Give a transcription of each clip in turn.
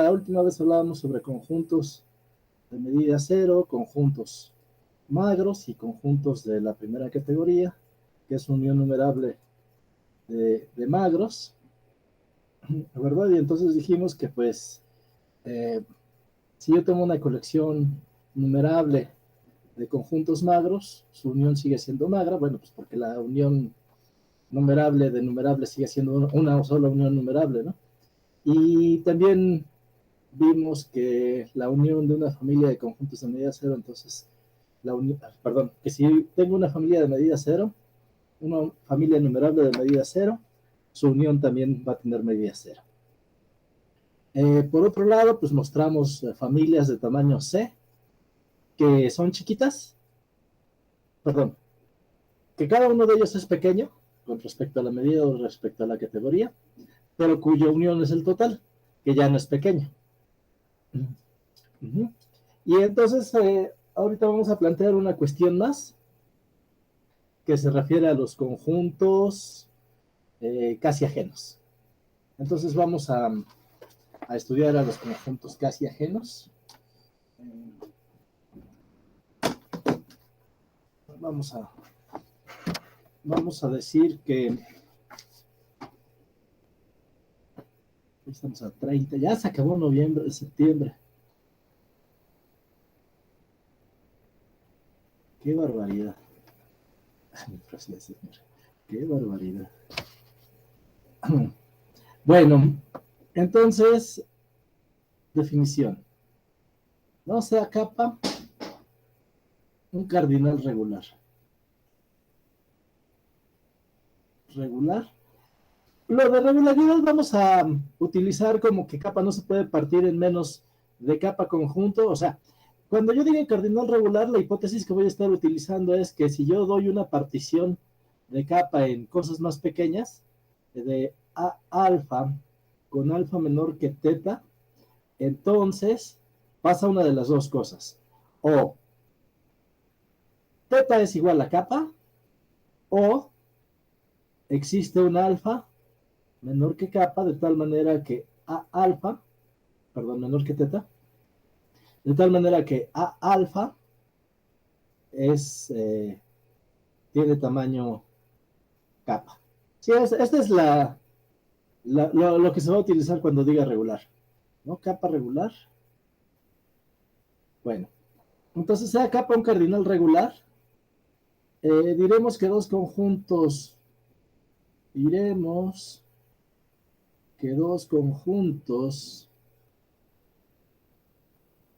la última vez hablábamos sobre conjuntos de medida cero, conjuntos magros y conjuntos de la primera categoría, que es unión numerable de magros, ¿verdad? Y entonces dijimos que pues si yo tengo una colección numerable de conjuntos magros, su unión sigue siendo magra, bueno, pues porque la unión numerable de numerable sigue siendo una sola unión numerable, ¿no? Y también vimos que la unión de una familia de conjuntos de medida cero, entonces, que si tengo una familia de medida cero, una familia numerable de medida cero, su unión también va a tener medida cero. Por otro lado, pues mostramos familias de tamaño C, que son chiquitas, perdón, que cada uno de ellos es pequeño con respecto a la medida o respecto a la categoría, pero cuya unión es el total, que ya no es pequeño. Y entonces, ahorita vamos a plantear una cuestión más, que se refiere a los conjuntos casi ajenos. Entonces vamos a estudiar a los conjuntos casi ajenos. Vamos a decir que estamos a 30, ya se acabó noviembre, septiembre. Qué barbaridad. Qué barbaridad. Bueno, entonces, definición. No sea capa, un cardinal regular. Regular. Lo de regularidad vamos a utilizar como que capa no se puede partir en menos de capa conjunto. O sea, cuando yo diga cardinal regular, la hipótesis que voy a estar utilizando es que si yo doy una partición de capa en cosas más pequeñas, de a alfa con alfa menor que teta, entonces pasa una de las dos cosas. O teta es igual a capa, o existe un alfa menor que capa, de tal manera que a alfa, perdón, menor que teta, de tal manera que a alfa tiene tamaño capa. Sí, esta es lo que se va a utilizar cuando diga regular, ¿no? Capa regular. Bueno, entonces sea capa un cardinal regular, diremos que dos conjuntos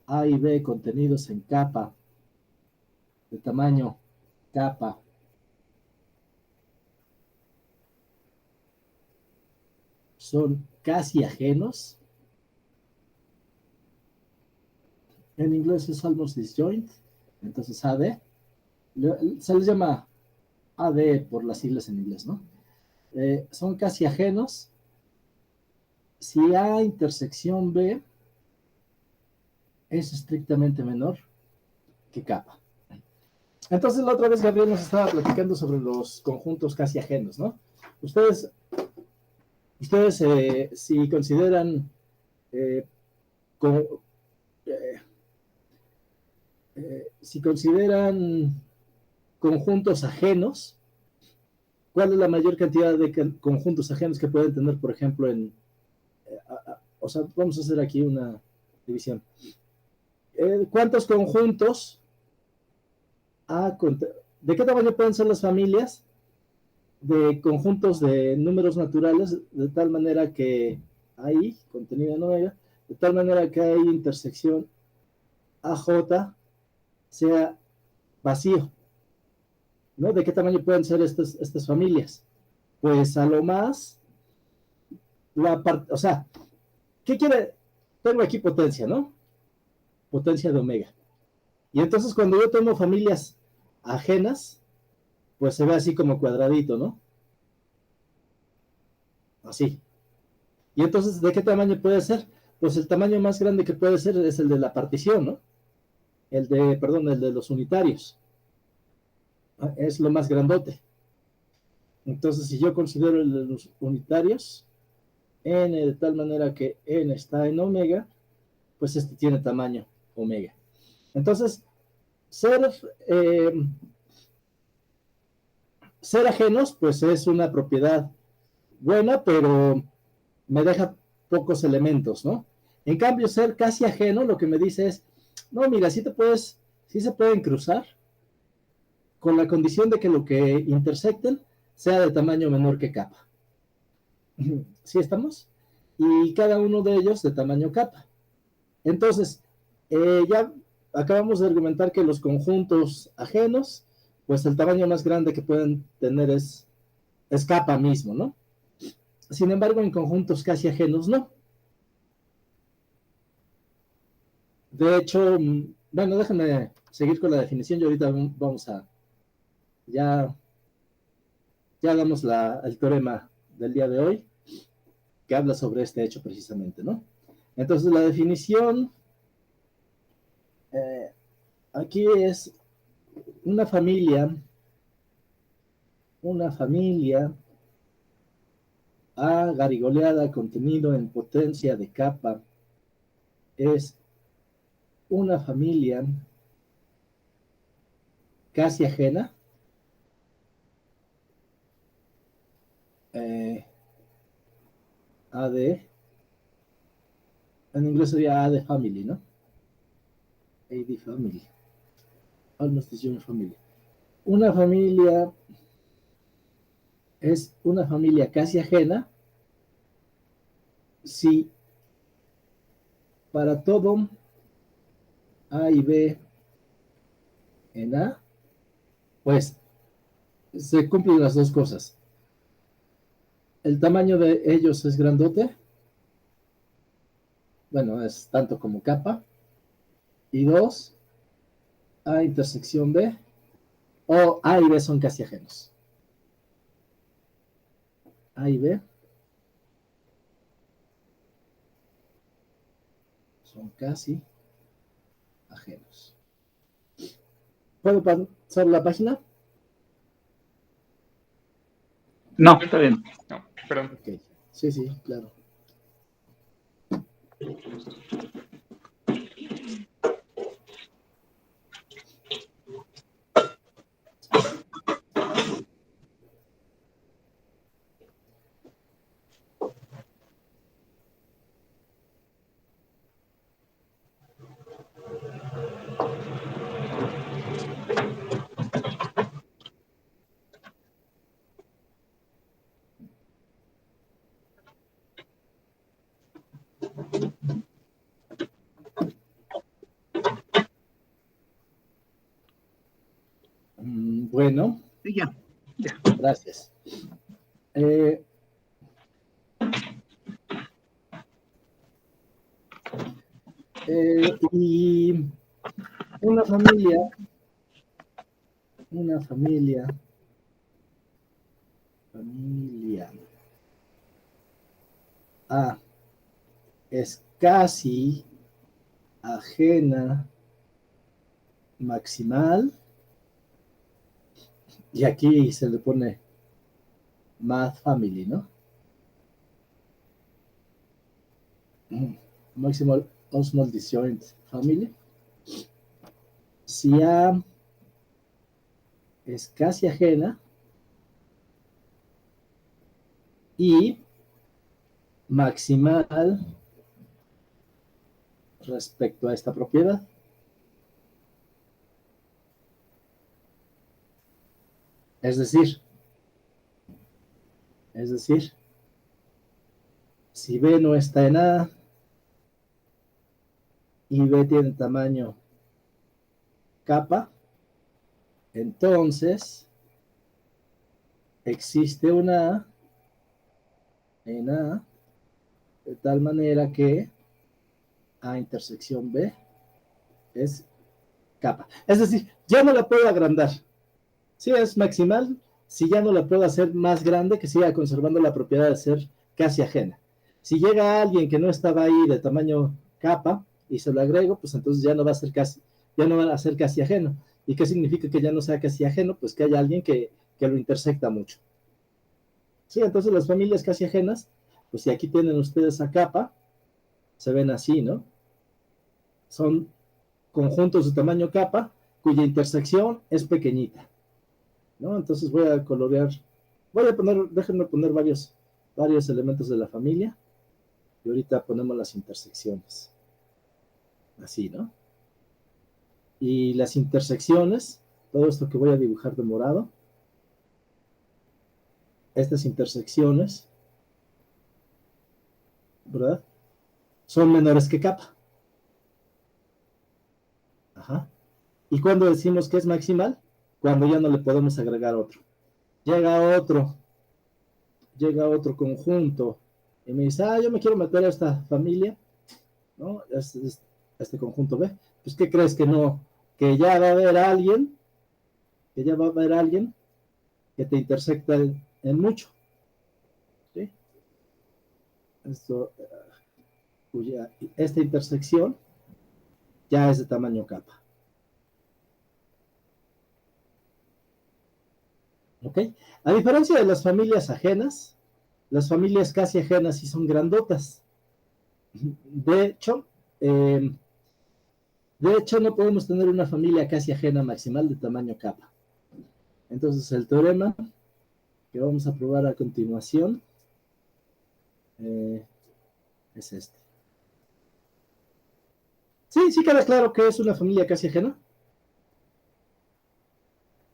A y B contenidos en capa de tamaño capa son casi ajenos. En inglés es almost disjoint, entonces AD. Se les llama AD por las siglas en inglés, ¿no? Son casi ajenos si A intersección B es estrictamente menor que capa. Entonces la otra vez Gabriel nos estaba platicando sobre los conjuntos casi ajenos, ¿no? Ustedes si consideran si consideran conjuntos ajenos, ¿cuál es la mayor cantidad de conjuntos ajenos que pueden tener, por ejemplo, o sea, vamos a hacer aquí una división. ¿Cuántos conjuntos de qué tamaño pueden ser las familias de conjuntos de números naturales, de tal manera que hay contenido en omega, de tal manera que hay intersección AJ sea vacío, ¿no? ¿De qué tamaño pueden ser estas familias? Pues a lo más, o sea, ¿qué quiere? Tengo aquí potencia, ¿no? Potencia de omega. Y entonces cuando yo tengo familias ajenas, pues se ve así como cuadradito, ¿no? Así. Y entonces, ¿de qué tamaño puede ser? Pues el tamaño más grande que puede ser es el de la partición, ¿no? El de los unitarios. Es lo más grandote. Entonces, si yo considero el de los unitarios, n de tal manera que n está en omega, pues este tiene tamaño omega. Entonces, ser, eh, ser ajenos, pues es una propiedad buena, pero me deja pocos elementos, ¿no? En cambio, ser casi ajeno, lo que me dice es, no, mira, sí se pueden cruzar, con la condición de que lo que intersecten sea de tamaño menor que capa. ¿Sí estamos? Y cada uno de ellos de tamaño capa. Entonces, ya acabamos de argumentar que los conjuntos ajenos, pues el tamaño más grande que pueden tener es capa mismo, ¿no? Sin embargo, en conjuntos casi ajenos, no. De hecho, bueno, déjenme seguir con la definición y ahorita vamos a, ya, ya damos el teorema del día de hoy, que habla sobre este hecho precisamente, ¿no? Entonces, la definición aquí es una familia A garigoleada contenido en potencia de capa es una familia casi ajena A de, en inglés sería A de family, ¿no? A de family, almost is your family. Una familia es una familia casi ajena si para todo A y B en A, pues se cumplen las dos cosas. El tamaño de ellos es grandote, bueno, es tanto como capa, y dos, A intersección B, o A y B son casi ajenos. A y B son casi ajenos. ¿Puedo pasar la página? No, está bien. No, perdón. Okay. Sí, sí, claro. Bueno, Sí, ya. gracias. Y una familia A es casi ajena maximal, y aquí se le pone math family, ¿no? Maximal osmal disjoint family. Si A es casi ajena y maximal respecto a esta propiedad. Es decir, si B no está en A y B tiene tamaño capa, entonces existe una A en A de tal manera que A intersección B es capa. Es decir, ya no la puedo agrandar. Si es maximal, si ya no la puedo hacer más grande, que siga conservando la propiedad de ser casi ajena. Si llega alguien que no estaba ahí de tamaño capa y se lo agrego, pues entonces ya no va a ser casi ajeno. ¿Y qué significa que ya no sea casi ajeno? Pues que haya alguien que lo intersecta mucho. Sí, entonces las familias casi ajenas, pues si aquí tienen ustedes a capa, se ven así, ¿no? son conjuntos de tamaño capa cuya intersección es pequeñita, ¿no? Entonces voy a colorear, déjenme poner varios elementos de la familia y ahorita ponemos las intersecciones, así, ¿no? Y las intersecciones, todo esto que voy a dibujar de morado, estas intersecciones, ¿verdad? Son menores que capa. Ajá. ¿Y cuando decimos que es maximal? Cuando ya no le podemos agregar otro. Llega otro conjunto y me dice, yo me quiero meter a esta familia, ¿no? Este conjunto B. Pues, ¿qué crees que no? Que ya va a haber alguien, que te intersecta en mucho. ¿Sí? Esta intersección ya es de tamaño capa. ¿Ok? A diferencia de las familias ajenas, las familias casi ajenas sí son grandotas. De hecho, no podemos tener una familia casi ajena maximal de tamaño capa. Entonces, el teorema que vamos a probar a continuación es este. Sí queda claro que es una familia casi ajena.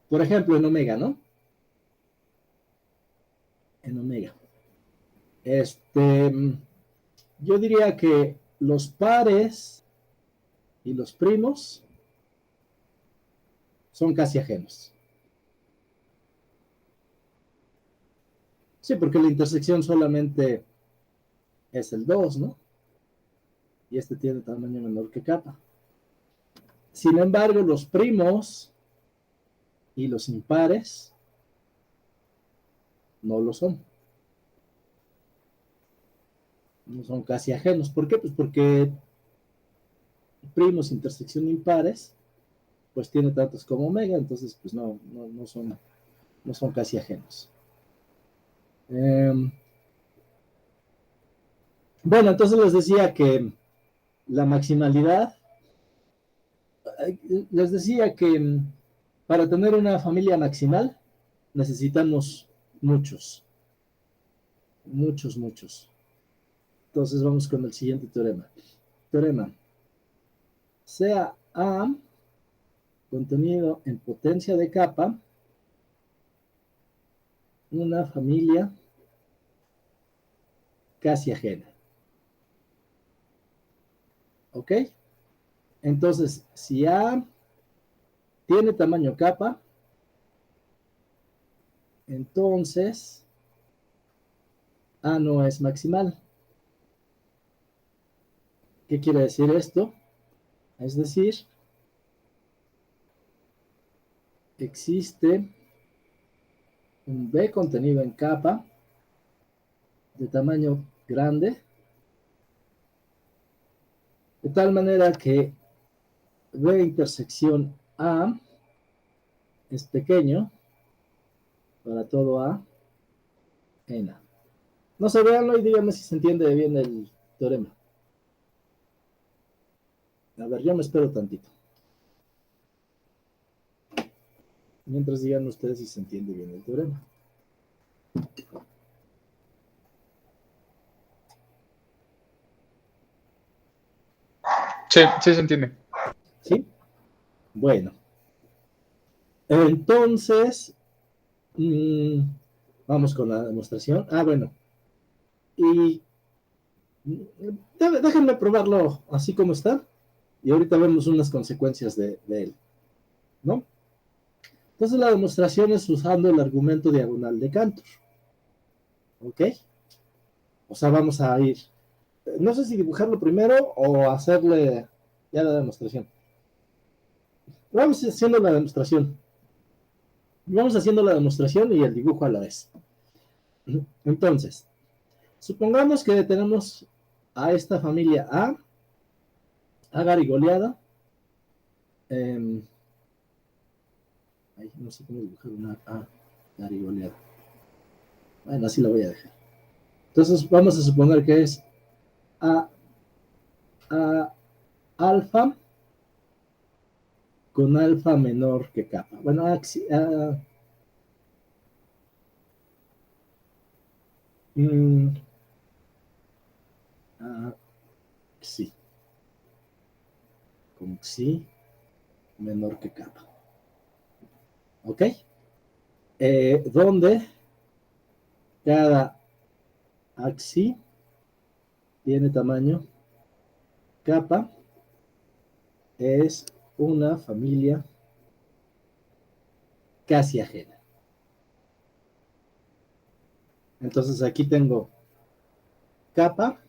Por ejemplo, en omega, ¿no? En omega. Yo diría que los pares y los primos son casi ajenos. Sí, porque la intersección solamente es el 2, ¿no? Y este tiene tamaño menor que capa. Sin embargo, los primos y los impares no lo son. No son casi ajenos. ¿Por qué? Pues porque primos, intersección impares, pues tiene tantos como omega, entonces pues no son casi ajenos. Bueno, entonces les decía que la maximalidad, les decía que para tener una familia maximal necesitamos muchos. Entonces vamos con el siguiente teorema. Teorema. Sea A contenido en potencia de capa una familia casi ajena. ¿Ok? Entonces, si A tiene tamaño capa, entonces A no es maximal. ¿Qué quiere decir esto? Es decir, existe un B contenido en capa de tamaño grande, de tal manera que B intersección A es pequeño para todo A en A. No sé, véanlo y díganme si se entiende bien el teorema. A ver, yo me espero tantito. Mientras digan ustedes si se entiende bien el teorema. Sí se entiende. ¿Sí? Bueno. Entonces, vamos con la demostración. Bueno. Y déjenme probarlo así como está. Y ahorita vemos unas consecuencias de él. ¿No? Entonces la demostración es usando el argumento diagonal de Cantor. ¿Ok? O sea, vamos a ir. No sé si dibujarlo primero o hacerle ya la demostración. Vamos haciendo la demostración. Vamos haciendo la demostración y el dibujo a la vez. Entonces, supongamos que tenemos a esta familia A garigoleada. No sé cómo dibujar una A garigoleada. Bueno, así la voy a dejar. Entonces, vamos a suponer que es A, alfa con alfa menor que kappa. Bueno, sí, con sí menor que kappa. ¿Ok? Donde cada axi tiene tamaño kappa, es una familia casi ajena. Entonces aquí tengo kappa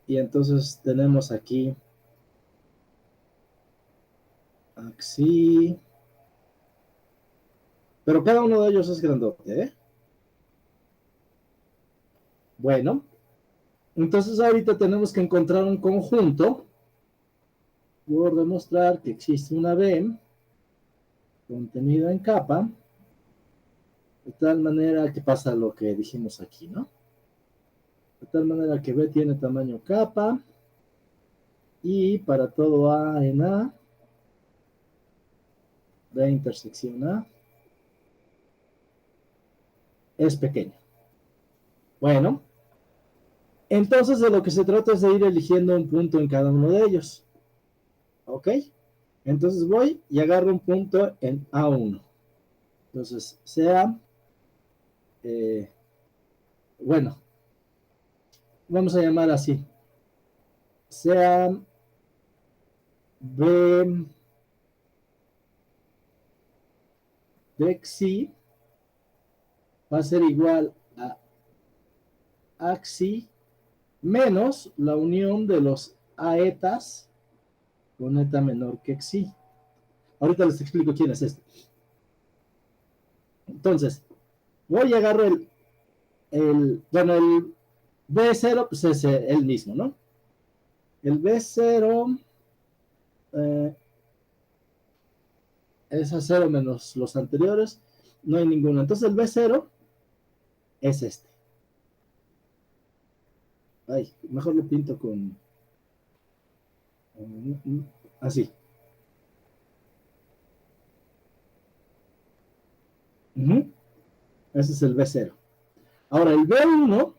y entonces tenemos aquí axi, pero cada uno de ellos es grandote, ¿eh? Bueno, entonces ahorita tenemos que encontrar un conjunto por demostrar que existe una B contenida en capa, de tal manera que pasa lo que dijimos aquí, ¿no? De tal manera que B tiene tamaño capa y para todo A en A, B intersección A, es pequeño. Bueno, entonces de lo que se trata es de ir eligiendo un punto en cada uno de ellos. ¿Ok? Entonces voy y agarro un punto en A1. Entonces, sea, bueno, vamos a llamar así, sea B, Bexi va a ser igual a Axi menos la unión de los aetas con eta menor que Xi. Ahorita les explico quién es este. Entonces, voy y agarro bueno, el B0, pues es el mismo, ¿no? El B0 es a 0 menos los anteriores, no hay ninguno. Entonces el B0 es este. Ay, mejor lo pinto con así. Ese es el B0. Ahora el B1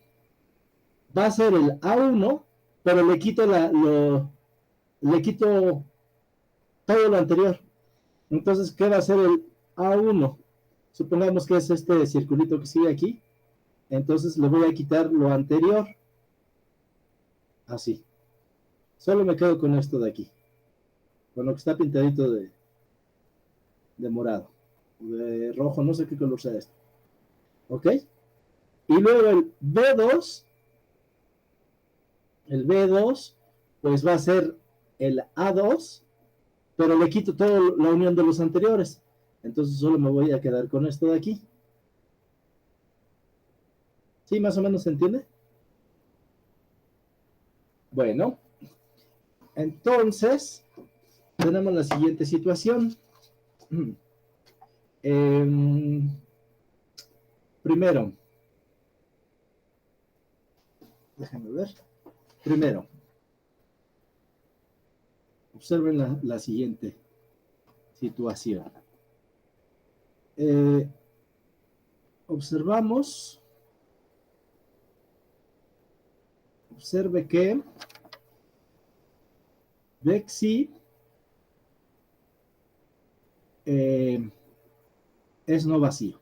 va a ser el A1, pero le quito todo lo anterior. Entonces, ¿qué va a ser el A1? Supongamos que es este circulito que sigue aquí. Entonces le voy a quitar lo anterior. Así. Solo me quedo con esto de aquí. Con lo que está pintadito de morado. De rojo, no sé qué color sea esto. ¿Ok? Y luego el B2, pues va a ser el A2, pero le quito toda la unión de los anteriores. Entonces solo me voy a quedar con esto de aquí. ¿Sí? ¿Más o menos se entiende? Bueno, entonces tenemos la siguiente situación. Primero, déjenme ver. Primero, observen la siguiente situación. Observe que Bexi es no vacío.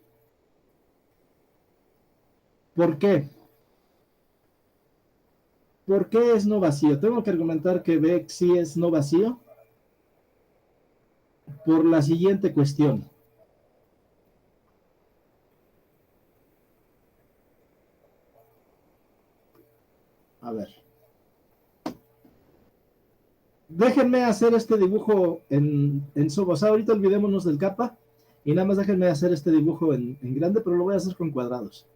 ¿Por qué? ¿Por qué es no vacío? Tengo que argumentar que Bexi es no vacío por la siguiente cuestión. A ver. Déjenme hacer este dibujo en Sobos. Ahorita olvidémonos del capa y nada más déjenme hacer este dibujo en grande, pero lo voy a hacer con cuadrados.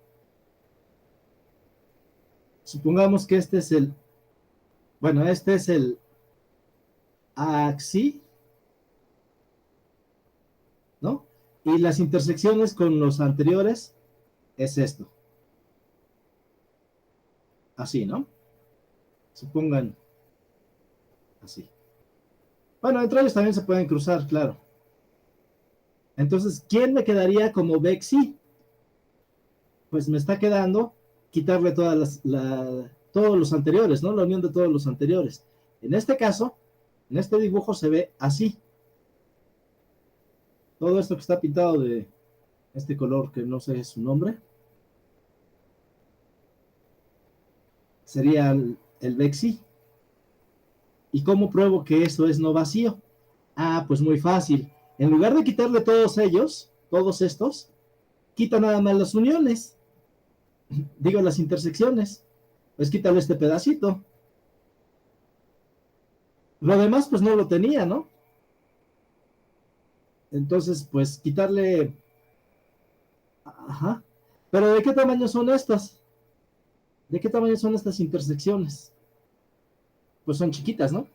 Supongamos que este es el axi, ¿no? Y las intersecciones con los anteriores es esto. Así, ¿no? Supongan así. Bueno, entre ellos también se pueden cruzar, claro. Entonces, ¿quién me quedaría como Bexy? Pues me está quedando quitarle todos los anteriores, ¿no? La unión de todos los anteriores. En este caso, en este dibujo se ve así. Todo esto que está pintado de este color que no sé su nombre, sería el Bexy. ¿Y cómo pruebo que eso es no vacío? Ah, pues muy fácil. En lugar de quitarle todos ellos, todos estos, quita nada más las uniones. Digo, las intersecciones. Pues quítale este pedacito. Lo demás, pues no lo tenía, ¿no? Entonces, pues quitarle... Ajá. Pero ¿de qué tamaño son estas? ¿De qué tamaño son estas intersecciones? Pues son chiquitas, ¿no?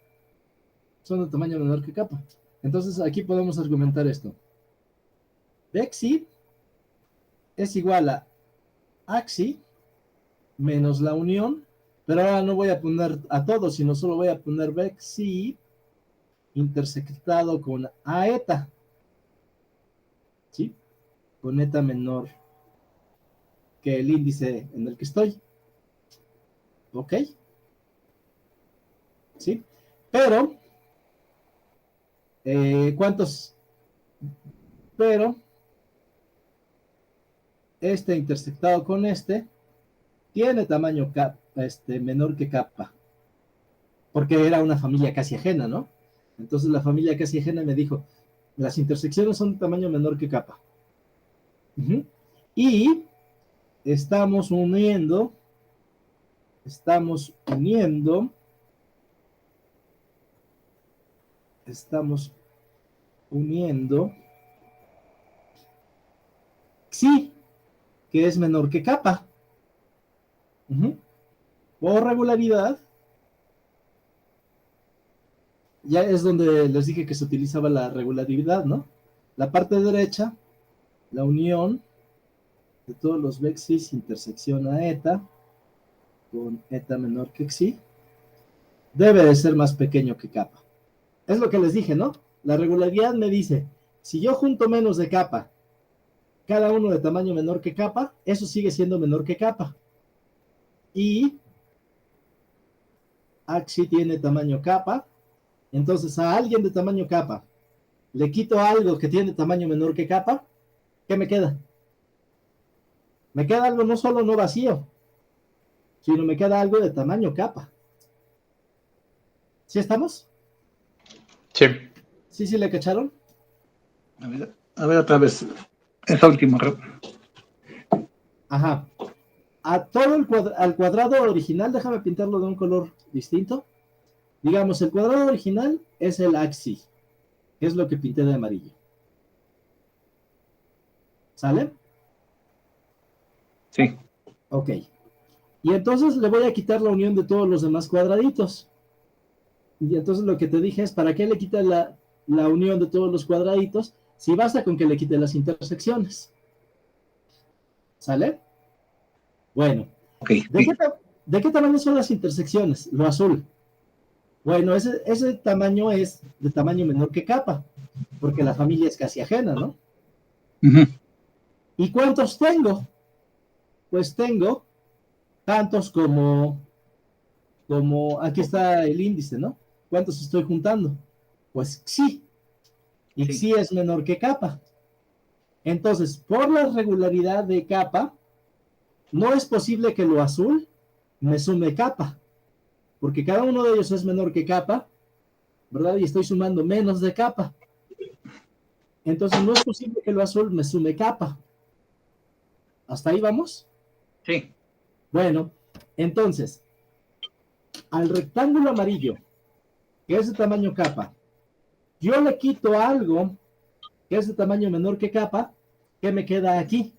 Son de tamaño menor que capa. Entonces aquí podemos argumentar esto. Bexy es igual a Axi menos la unión, pero ahora no voy a poner a todos, sino solo voy a poner Bexy intersectado con a eta, ¿sí? Con eta menor que el índice en el que estoy. ¿Ok? ¿Sí? Pero, ¿cuántos? Pero, este intersectado con este tiene tamaño menor que capa, porque era una familia casi ajena, ¿no? Entonces la familia casi ajena me dijo, las intersecciones son de tamaño menor que capa. Y estamos uniendo sí, que es menor que capa. Por regularidad, ya es donde les dije que se utilizaba la regularidad, ¿no? La parte derecha, la unión de todos los Bexys intersección a eta con eta menor que xi debe de ser más pequeño que capa. Es lo que les dije, ¿no? La regularidad me dice, si yo junto menos de capa, cada uno de tamaño menor que capa, eso sigue siendo menor que capa. Y Axi tiene tamaño capa, entonces a alguien de tamaño capa le quito algo que tiene tamaño menor que capa, ¿qué me queda? Me queda algo no solo no vacío, sino me queda algo de tamaño capa. ¿Sí estamos? Sí. ¿Sí le cacharon? A ver otra vez. Esta última. Ajá. A todo al cuadrado original, déjame pintarlo de un color distinto. Digamos, el cuadrado original es el axi, que es lo que pinté de amarillo. ¿Sale? Sí. Ok. Y entonces le voy a quitar la unión de todos los demás cuadraditos. Y entonces lo que te dije es, ¿para qué le quita la unión de todos los cuadraditos si basta con que le quite las intersecciones? ¿Sale? Bueno. Okay. ¿De qué tamaño son las intersecciones? Lo azul. Bueno, ese tamaño es de tamaño menor que capa, porque la familia es casi ajena, ¿no? ¿Y cuántos tengo? Pues tengo tantos como aquí está el índice, ¿no? ¿Cuántos estoy juntando? Pues xi. Y xi es menor que capa. Entonces, por la regularidad de capa, no es posible que lo azul me sume capa, porque cada uno de ellos es menor que capa, ¿verdad? Y estoy sumando menos de capa. Entonces, no es posible que lo azul me sume capa. ¿Hasta ahí vamos? Sí. Bueno, entonces, al rectángulo amarillo, que es de tamaño capa, yo le quito algo que es de tamaño menor que capa, ¿qué me queda aquí?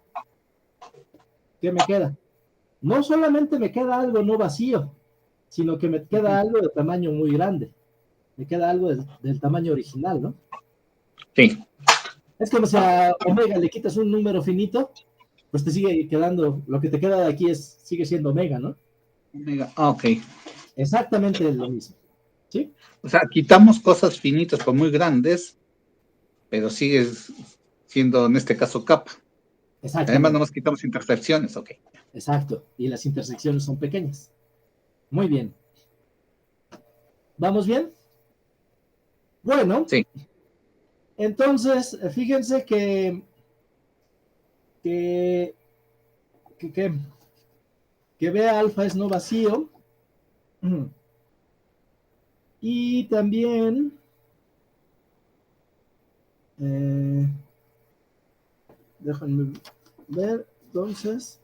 ¿Qué me queda? No solamente me queda algo no vacío, sino que me queda algo de tamaño muy grande. Me queda algo del tamaño original, ¿no? Sí. Es como si a omega le quitas un número finito, pues te sigue quedando, lo que te queda de aquí sigue siendo omega, ¿no? Omega, ok. Exactamente lo mismo. ¿Sí? O sea, quitamos cosas finitas por muy grandes, pero sigues siendo, en este caso, capa. Además, Exactamente. nomás quitamos intersecciones, ok. Exacto. Y las intersecciones son pequeñas. Muy bien. ¿Vamos bien? Bueno, Sí, entonces, fíjense que, que, que, que B alfa es no vacío. Y también, eh, déjenme ver, entonces,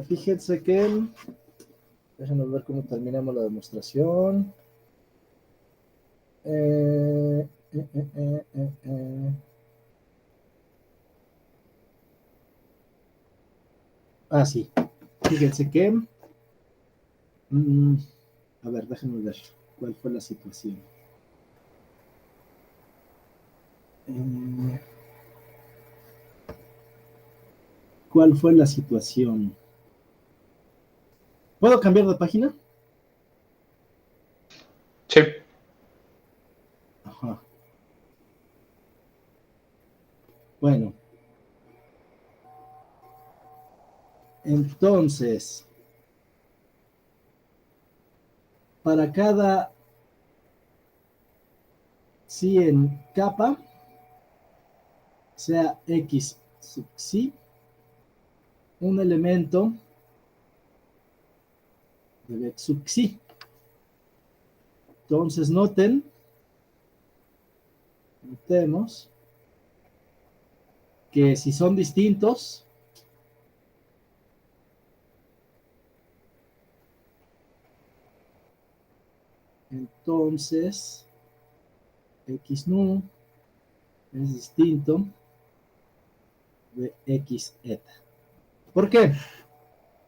fíjense que, déjenme ver cómo terminamos la demostración. Eh, eh, eh, eh, eh, eh. Ah, sí. Fíjense que, a ver, déjenme ver cuál fue la situación. Eh, ¿Cuál fue la situación? ¿Puedo cambiar de página? Sí. Ajá. Bueno, entonces, para cada si en capa, sea X sub psi, un elemento de X sub psi. Entonces, notemos que si son distintos, entonces X nu es distinto de X eta. ¿Por qué?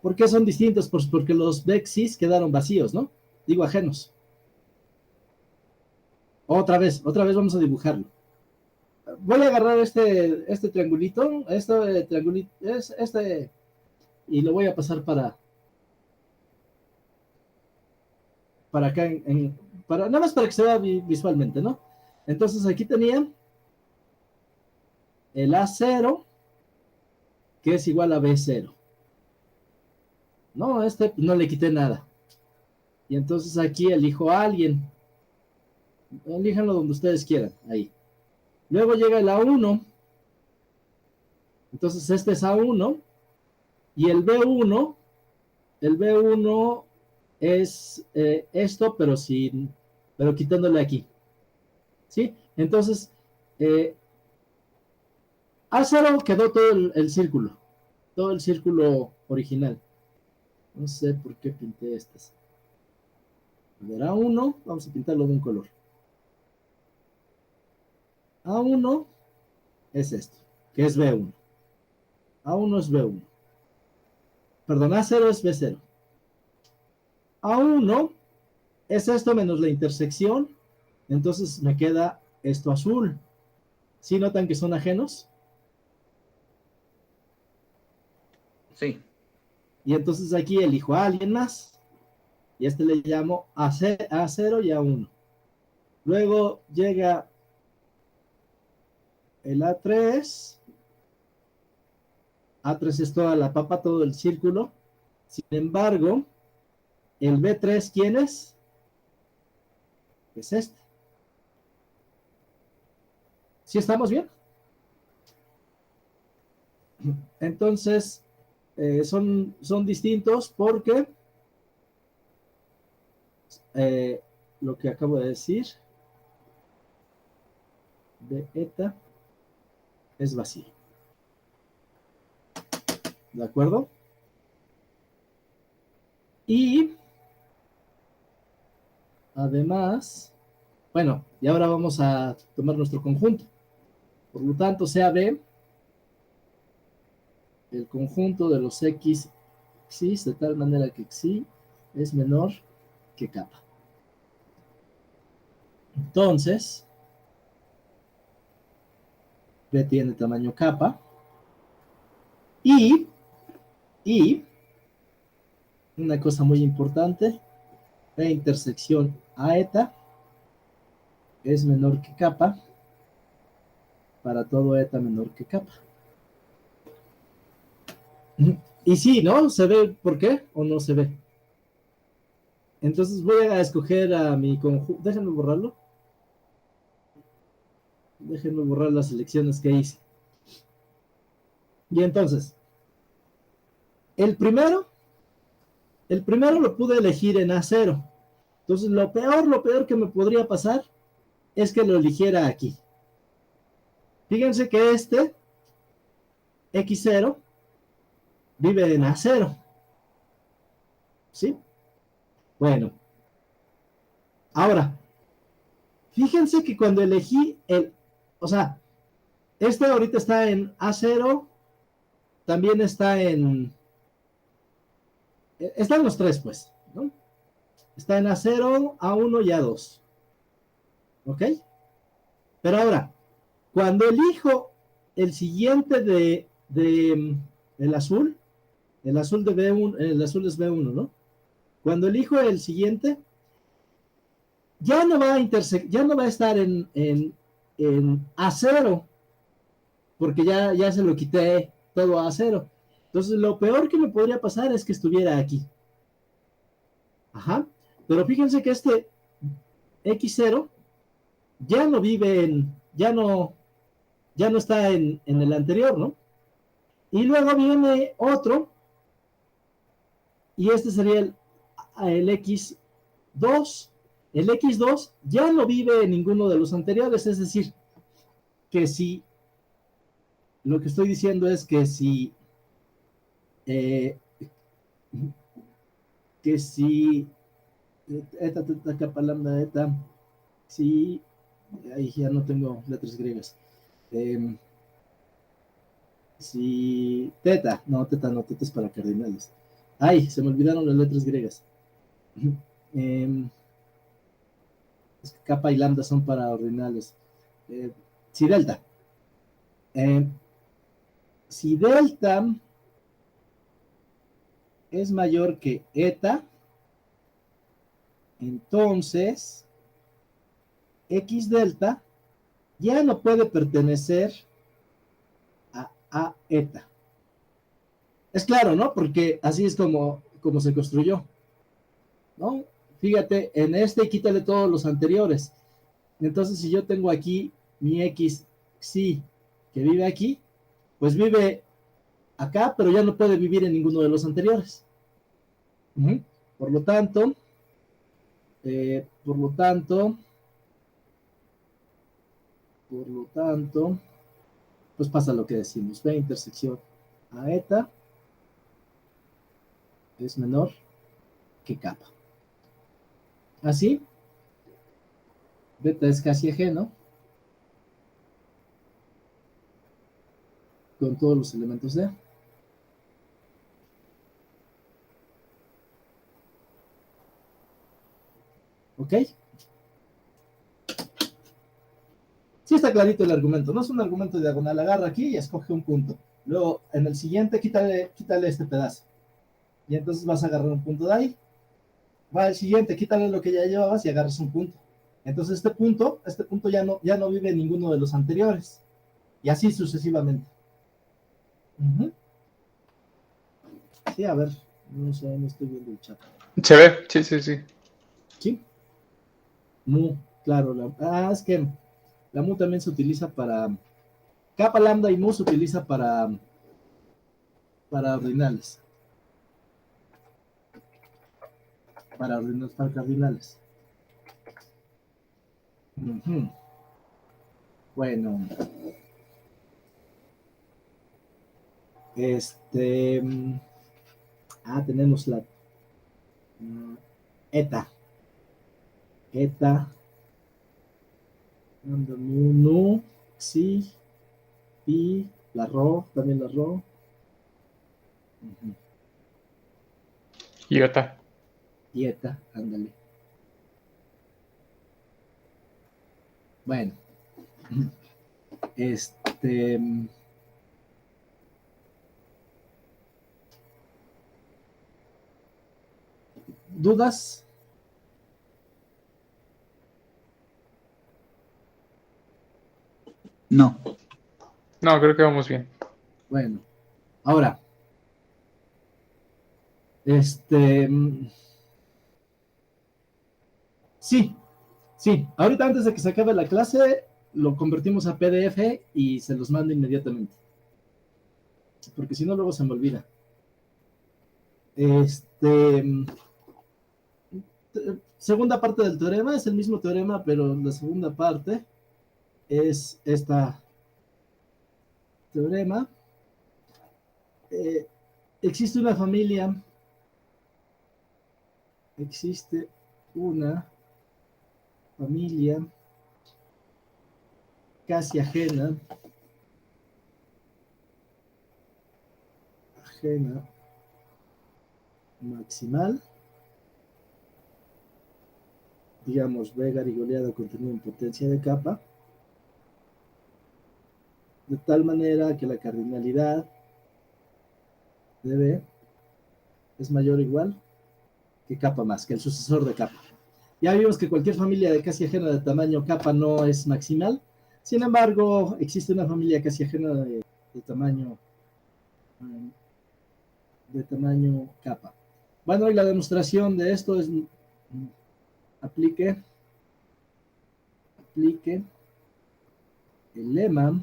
¿Por qué son distintos? Pues porque los vexis quedaron vacíos, ¿no? Digo, ajenos. Otra vez vamos a dibujarlo. Voy a agarrar este triangulito, este triangulito, y lo voy a pasar para acá, nada más para que se vea visualmente, ¿no? Entonces aquí tenía el A0, que es igual a B0. No, no le quité nada. Y entonces aquí elijo a alguien. Elíjanlo donde ustedes quieran, ahí. Luego llega el A1. Entonces este es A1. Y el B1 es esto, pero quitándole aquí. ¿Sí? Entonces, A0 quedó todo todo el círculo original. No sé por qué pinté estas. A ver, A1, vamos a pintarlo de un color. A1 es esto, que es B1. A1 es B1. Perdón, A0 es B0. A1 es esto menos la intersección, entonces me queda esto azul. ¿Sí notan que son ajenos? sí. Y entonces aquí elijo a alguien más, y este le llamo A0 y A1. Luego llega el A3. A3 es toda la papa, todo el círculo. Sin embargo, el B3, ¿quién es? Es este. ¿Sí estamos bien? Entonces, son distintos porque eh, lo que acabo de decir de eta es vacío. ¿De acuerdo? Y además, bueno, y ahora vamos a tomar nuestro conjunto. Por lo tanto, sea B el conjunto de los X xis de tal manera que xi es menor que kappa. Entonces, B tiene tamaño kappa y una cosa muy importante, la intersección a eta es menor que kappa para todo eta menor que kappa. Y sí, ¿no? ¿Se ve por qué o no se ve? Entonces voy a escoger a mi conjunto. Déjenme borrarlo. Déjenme borrar las selecciones que hice. Y entonces, el primero lo pude elegir en A0. Entonces, lo peor que me podría pasar es que lo eligiera aquí. Fíjense que este X0 vive en A0. ¿Sí? Bueno. Ahora, fíjense que cuando elegí o sea, este ahorita está en A0, también están los tres, pues, ¿no? Está en A0, A1 y A2. ¿Ok? Pero ahora, cuando elijo el siguiente el azul de B1, el azul es B1, ¿no? Cuando elijo el siguiente, ya no va a estar en A0, porque ya se lo quité todo a A0. Entonces, lo peor que me podría pasar es que estuviera aquí. Ajá. Pero fíjense que este X0 ya no vive ya no está en el anterior, ¿no? Y luego viene otro, y este sería el X2. El X2 ya no vive en ninguno de los anteriores, es decir, que si lo que estoy diciendo es que si eta, teta, kappa, lambda, eta, si ahí ya no tengo letras griegas. Si teta no, teta es para cardinales. Ay, se me olvidaron las letras griegas. Es que kappa y lambda son para ordinales. Si delta. Si delta es mayor que eta, entonces X delta ya no puede pertenecer a eta. Es claro, ¿no? Porque así es como se construyó, ¿no? Fíjate, en este quítale todos los anteriores. Entonces, si yo tengo aquí mi X, sí, que vive aquí, pues vive acá, pero ya no puede vivir en ninguno de los anteriores. Por lo tanto, pues pasa lo que decimos, B intersección a eta es menor que kappa. Así, beta es casi ajeno con todos los elementos de A. ¿Ok? Sí está clarito el argumento, no es un argumento diagonal, agarra aquí y escoge un punto. Luego, en el siguiente, quítale este pedazo. Y entonces vas a agarrar un punto de ahí. Va al siguiente, quítale lo que ya llevabas y agarras un punto. Entonces este punto ya no vive en ninguno de los anteriores. Y así sucesivamente. Sí, a ver, no sé, no estoy viendo el chat. Se ve, sí, sí, sí. ¿Sí? Mu, claro. Es que la mu también se utiliza para... Kappa, lambda y mu se utiliza para ordinales. Para cardinales. Bueno. Tenemos la eta. Eta. Nu, sí. Pi, la ro, también la ro. Iota. Ieta, ándale. Bueno. ¿Dudas? No. No, creo que vamos bien. Bueno, ahora, este, sí, sí, ahorita antes de que se acabe la clase, lo convertimos a PDF y se los mando inmediatamente, porque si no luego se me olvida. Segunda parte del teorema, es el mismo teorema, pero la segunda parte es esta teorema. Existe una familia casi ajena maximal, digamos B garigoleado contenido en potencia de capa, de tal manera que la cardinalidad de B es mayor o igual que capa más, que el sucesor de capa. Ya vimos que cualquier familia de casi ajena de tamaño capa no es maximal. Sin embargo, existe una familia casi ajena de tamaño capa. Bueno, y la demostración de esto es aplique el lema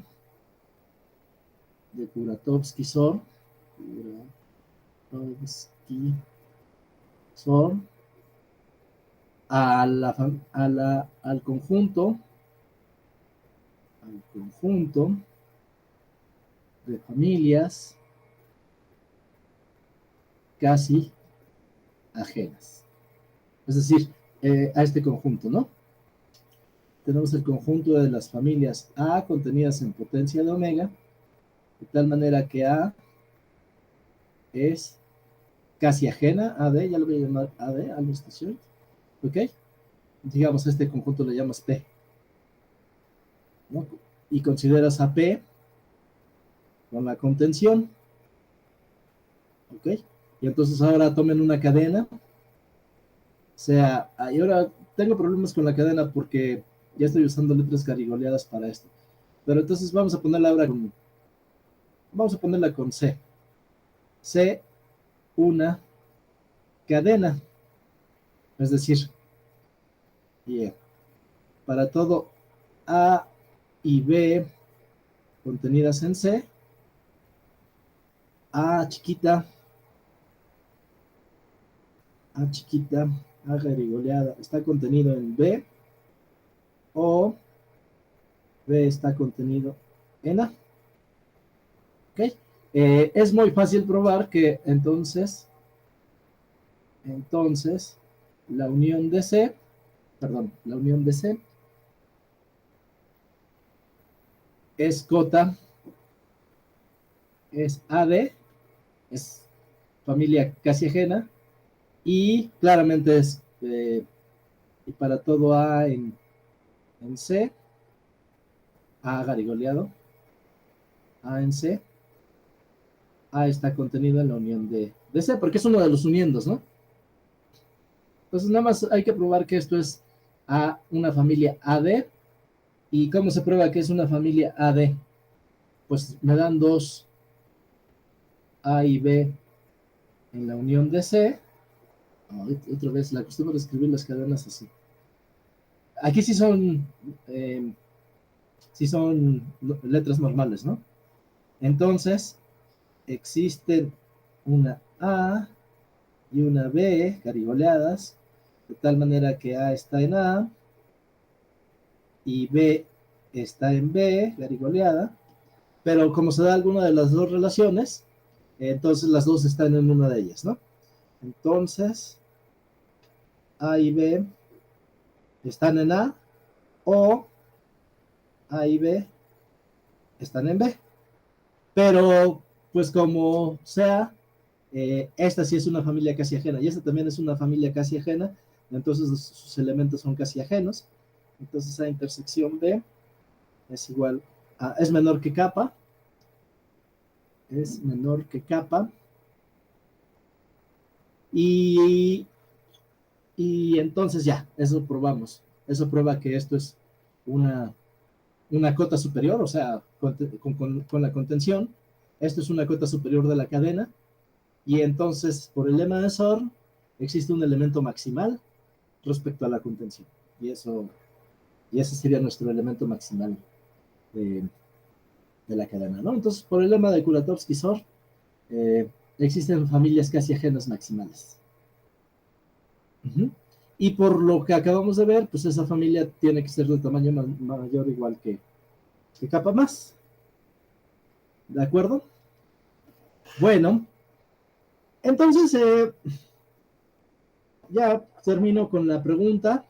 de Kuratowski-Sor al conjunto de familias casi ajenas. Es decir, a este conjunto, ¿no? Tenemos el conjunto de las familias A contenidas en potencia de omega, de tal manera que A es casi ajena a D, ya lo voy a llamar AD, a la estación, ¿ok? Digamos, a este conjunto le llamas P, ¿no? Y consideras a P con la contención, ¿ok? Y entonces ahora tomen una cadena, sea, y ahora tengo problemas con la cadena porque ya estoy usando letras garigoleadas para esto, pero entonces vamos a ponerla ahora con C. C, una cadena, es decir, para todo A y B contenidas en C, A chiquita, A garigoleada, está contenido en B, o B está contenido en A. ¿Ok? Es muy fácil probar que entonces la unión de C es cota, es AD, es familia casi ajena, y claramente es y para todo A en C, A garigoleado, A en C, A está contenido en la unión de C, porque es uno de los uniendos, ¿no? Entonces nada más hay que probar que esto es una familia AD. ¿Y cómo se prueba que es una familia AD? Pues me dan dos A y B en la unión de C. Otra vez, la costumbre de escribir las cadenas así. Aquí sí son letras normales, ¿no? Entonces, existen una A y una B garigoleadas, de tal manera que A está en A y B está en B garigoleada, pero como se da alguna de las dos relaciones, entonces las dos están en una de ellas, ¿no? Entonces, A y B están en A, o A y B están en B. Pero, pues como sea, esta sí es una familia casi ajena, y esta también es una familia casi ajena, entonces sus elementos son casi ajenos. Entonces a intersección B es menor que capa, y Y entonces ya, eso probamos. Eso prueba que esto es una cota superior, o sea, con la contención. Esto es una cota superior de la cadena. Y entonces, por el lema de SOR, existe un elemento maximal respecto a la contención. Y ese sería nuestro elemento maximal de, de la cadena, ¿no? Entonces, por el lema de Kuratowski-SOR, existen familias casi ajenas maximales. Y por lo que acabamos de ver, pues esa familia tiene que ser de tamaño mayor o igual que capa más. ¿De acuerdo? Bueno, entonces ya termino con la pregunta.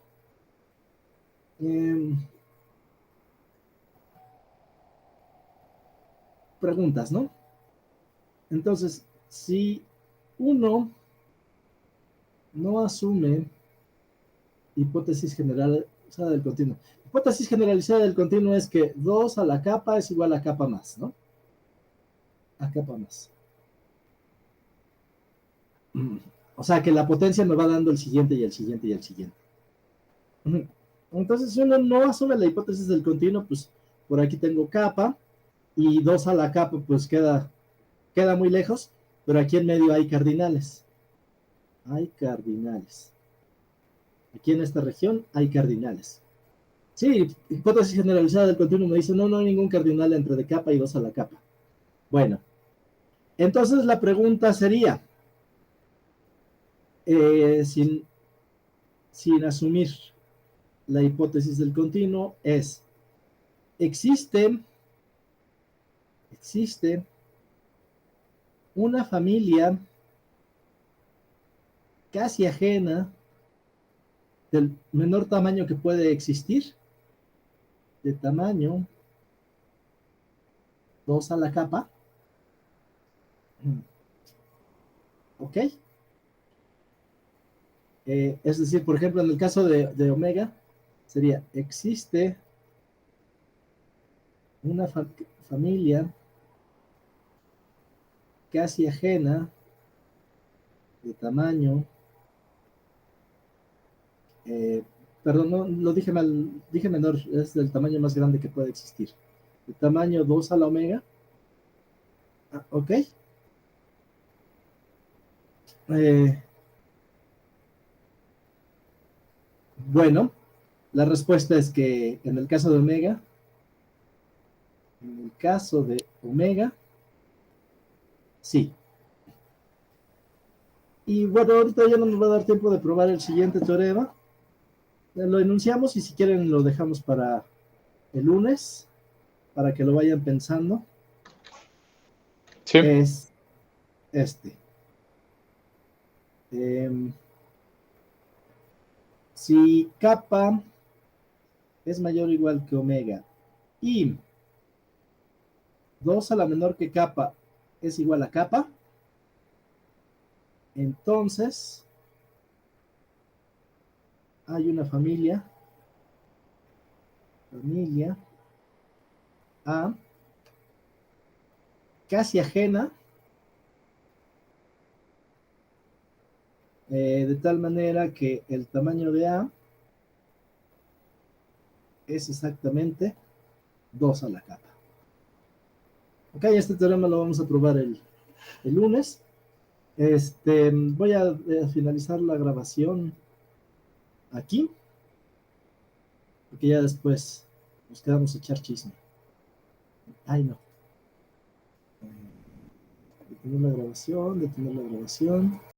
Preguntas, ¿no? Entonces, si uno no asume hipótesis generalizada del continuo. Hipótesis generalizada del continuo es que 2 a la capa es igual a capa más, ¿no? A capa más. O sea, que la potencia me va dando el siguiente y el siguiente y el siguiente. Entonces, si uno no asume la hipótesis del continuo, pues por aquí tengo capa y 2 a la capa, pues queda muy lejos, pero aquí en medio hay cardinales. Hay cardinales. Aquí en esta región hay cardinales. Sí, hipótesis generalizada del continuo me dice, no hay ningún cardinal entre de capa y 2 a la capa. Bueno, entonces la pregunta sería, sin asumir la hipótesis del continuo, existe una familia casi ajena del menor tamaño que puede existir, de tamaño 2 a la capa. ¿Ok? Es decir, por ejemplo, en el caso de omega, sería, existe una familia casi ajena de tamaño, perdón, no, lo dije mal, dije menor, es el tamaño más grande que puede existir. De tamaño 2 a la omega. ¿Ok? Bueno, la respuesta es que en el caso de omega, sí. Y bueno, ahorita ya no nos va a dar tiempo de probar el siguiente teorema. Lo enunciamos y si quieren lo dejamos para el lunes, para que lo vayan pensando. Sí. Es este. Si capa es mayor o igual que omega y 2 a la menor que capa es igual a capa, entonces hay una familia A casi ajena, de tal manera que el tamaño de A es exactamente 2 a la capa. Ok, este teorema lo vamos a probar el lunes. Voy a finalizar la grabación aquí, porque ya después nos quedamos a echar chisme. Ay, no. Detener la grabación.